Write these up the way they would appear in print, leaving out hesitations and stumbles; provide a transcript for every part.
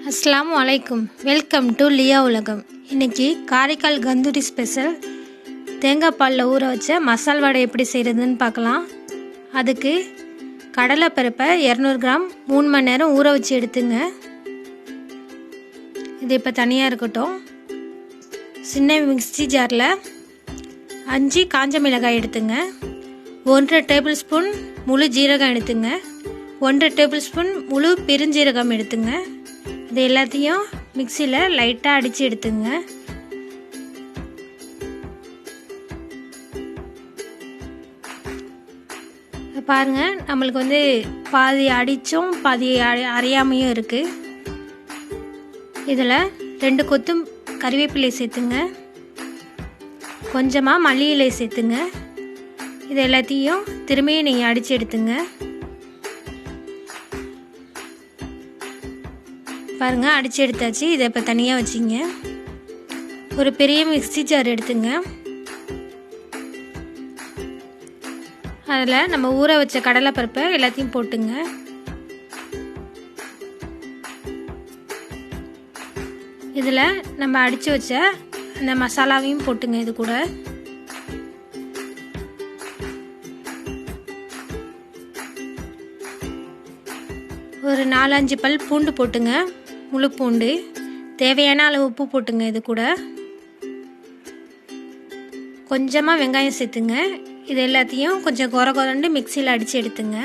அஸ்ஸலாமு அலைக்கும். Welcome to லியா உலகம். இன்றைக்கி காரைக்கால் கந்தூரி ஸ்பெஷல் தேங்காய் பாலில் ஊற வச்ச மசால் வடை எப்படி செய்கிறதுன்னு பார்க்கலாம். அதுக்கு கடலைப்பருப்பை 200 கிராம் 3 மணி நேரம் ஊற வச்சு எடுத்துங்க. இது இப்போ தனியாக இருக்கட்டும். சின்ன மிக்ஸி ஜாரில் 5 காஞ்ச மிளகாய் எடுத்துங்க. 1 டேபிள் ஸ்பூன் முழு ஜீரகம் எடுத்துங்க. 1 டேபிள் ஸ்பூன் முழு பெருஞ்சீரகம் எடுத்துங்க. இது எல்லாத்தையும் மிக்சியில் லைட்டாக அடித்து எடுத்துங்க. பாருங்கள், நம்மளுக்கு வந்து பாதி அடித்தும் பாதி அரையாமையும் இருக்குது. இதில் 2 கொத்து கறிவேப்பிலை சேர்த்துங்க. கொஞ்சமாக மல்லி இலை சேர்த்துங்க. இது எல்லாத்தையும் திரும்பியும் நீங்கள் அடித்து எடுத்துங்க. பாருங்கள், அடித்து எடுத்தாச்சு. இதை இப்போ தனியாக வச்சிங்க. ஒரு பெரிய மிக்ஸி ஜார் எடுத்துங்க. அதில் நம்ம ஊற வச்ச கடலைப்பருப்பை எல்லாத்தையும் போட்டுங்க. இதில் நம்ம அடித்து வச்ச அந்த மசாலாவையும் போட்டுங்க. இது கூட ஒரு 4-5 பல் பூண்டு போட்டுங்க. முழு பூண்டு. தேவையான அளவு உப்பு போட்டுங்க. இது கூட கொஞ்சமாக வெங்காயம் சேர்த்துங்க. இது எல்லாத்தையும் கொஞ்சம் கொரண்டு மிக்சியில் அடித்து எடுத்துங்க.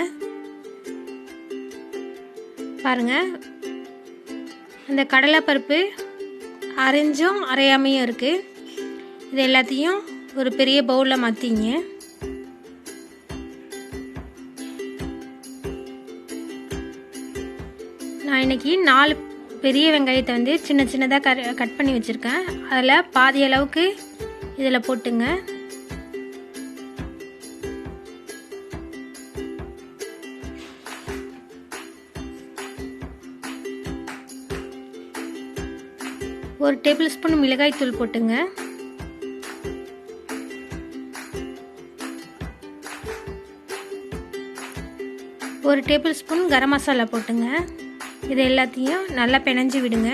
பாருங்கள், அந்த கடலைப்பருப்பு அரைஞ்சும் அரையாமையும் இருக்குது. இது எல்லாத்தையும் ஒரு பெரிய பவுலில் மாற்றிங்க. நான் இன்றைக்கி 4 பெரிய வெங்காயத்தை வந்து சின்ன சின்னதாக கட் பண்ணி வச்சுருக்கேன். அதில் பாதி அளவுக்கு இதில் போட்டுங்க. ஒரு டேபிள் ஸ்பூன் மிளகாய் தூள் போட்டுங்க. ஒரு டேபிள் ஸ்பூன் கரம் மசாலா போட்டுங்க. இது எல்லாத்தையும் நல்லா பிணைஞ்சு விடுங்க.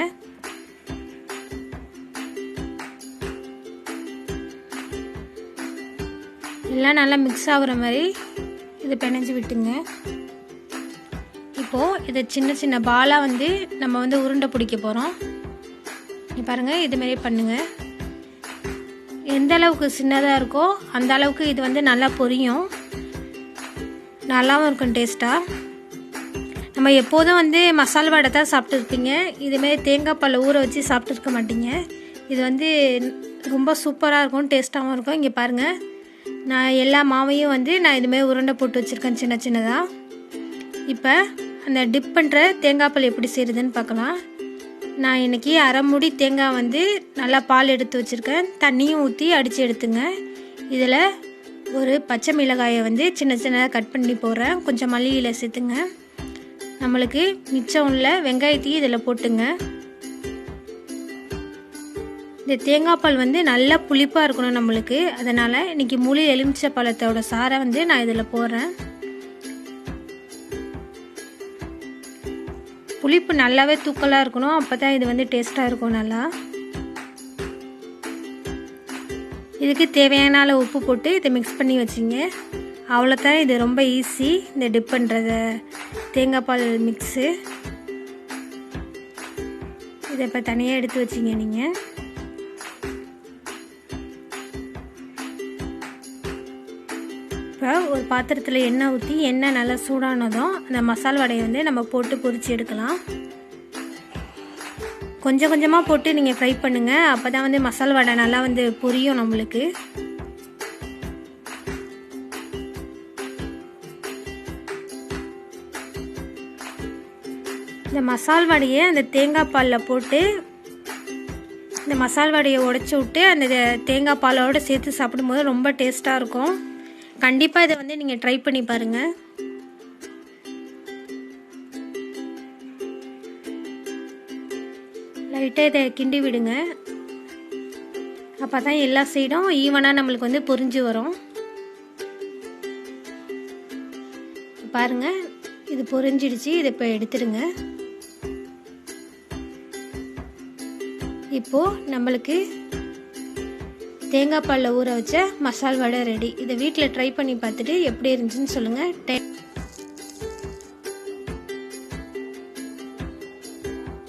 எல்லாம் நல்லா மிக்ஸ் ஆகுற மாதிரி இது பிணைஞ்சு விட்டுங்க. இப்போது இதை சின்ன சின்ன பாலாக வந்து நம்ம வந்து உருண்டை பிடிக்க போகிறோம். பாருங்கள், இதுமாரி பண்ணுங்கள். எந்த அளவுக்கு சின்னதாக இருக்கோ அந்த அளவுக்கு இது வந்து நல்லா பொரியும், நல்லாவும் இருக்கும் டேஸ்ட்டாக. நம்ம எப்போதும் வந்து மசாலா வடை தான் சாப்பிட்டுருப்பீங்க. இதுமாரி தேங்காய் பால் ஊற வச்சு சாப்பிட்டுருக்க மாட்டீங்க. இது வந்து ரொம்ப சூப்பராக இருக்கும், டேஸ்ட்டாகவும் இருக்கும். இங்கே பாருங்கள், நான் எல்லா மாவையும் வந்து நான் இதுமாரி உருண்டை போட்டு வச்சுருக்கேன் சின்ன சின்னதாக. இப்போ அந்த டிப் பண்ணுற தேங்காய் பால் எப்படி செய்கிறதுன்னு பார்க்கலாம். நான் இன்றைக்கி அரை மூடி தேங்காய் வந்து நல்லா பால் எடுத்து வச்சுருக்கேன். தண்ணியும் ஊற்றி அடித்து எடுத்துங்க. இதில் ஒரு பச்சை மிளகாயை வந்து சின்ன சின்னதாக கட் பண்ணி போடுறேன். கொஞ்சம் மல்லி இலை சேர்த்துங்க. நம்மளுக்கு மிச்சம் உள்ள வெங்காயத்தையும் இதில் போட்டுங்க. இந்த தேங்காய் பால் வந்து நல்லா புளிப்பாக இருக்கணும் நம்மளுக்கு. அதனால் இன்றைக்கி முழு எலுமிச்சை பழத்தோட சாறை வந்து நான் இதில் போடுறேன். புளிப்பு நல்லாவே தூக்கலாக இருக்கணும், அப்போ தான் இது வந்து டேஸ்ட்டாக இருக்கும் நல்லா. இதுக்கு தேவையான அளவு உப்பு போட்டு இதை மிக்ஸ் பண்ணி வச்சிங்க. அவ்வளோதான். இது ரொம்ப ஈஸி, இந்த டிப் பண்ணுறத தேங்காய் பால் மிக்ஸு. இதை இப்போ தனியாக எடுத்து வச்சிங்க. நீங்கள் இப்போ ஒரு பாத்திரத்தில் எண்ணெய் ஊற்றி எண்ணெய் நல்லா சூடானதும் அந்த மசாலா வடையை வந்து நம்ம போட்டு பொரித்து எடுக்கலாம். கொஞ்சம் கொஞ்சமாக போட்டு நீங்கள் ஃப்ரை பண்ணுங்கள். அப்போ தான் வந்து மசாலா வடை நல்லா வந்து பொரியும் நம்மளுக்கு. இந்த மசால் வடையை அந்த தேங்காய் பாலில் போட்டு இந்த மசால் வடையை உடச்சி விட்டு அந்த தேங்காய் பாலோடு சேர்த்து சாப்பிடும்போது ரொம்ப டேஸ்ட்டாக இருக்கும். கண்டிப்பாக இதை வந்து நீங்கள் ட்ரை பண்ணி பாருங்கள். லைட்டாக இதை கிண்டி விடுங்க. அப்போ தான் எல்லா சைடும் ஈவனாக நம்மளுக்கு வந்து பொரிஞ்சு வரும். பாருங்கள், இது பொரிஞ்சிடுச்சு. இதை இப்போ எடுத்துடுங்க. இப்போது நம்மளுக்கு தேங்காய் பாலில் ஊற வச்ச மசால் வடை ரெடி. இதை வீட்டில் ட்ரை பண்ணி பார்த்துட்டு எப்படி இருந்துச்சுன்னு சொல்லுங்கள்.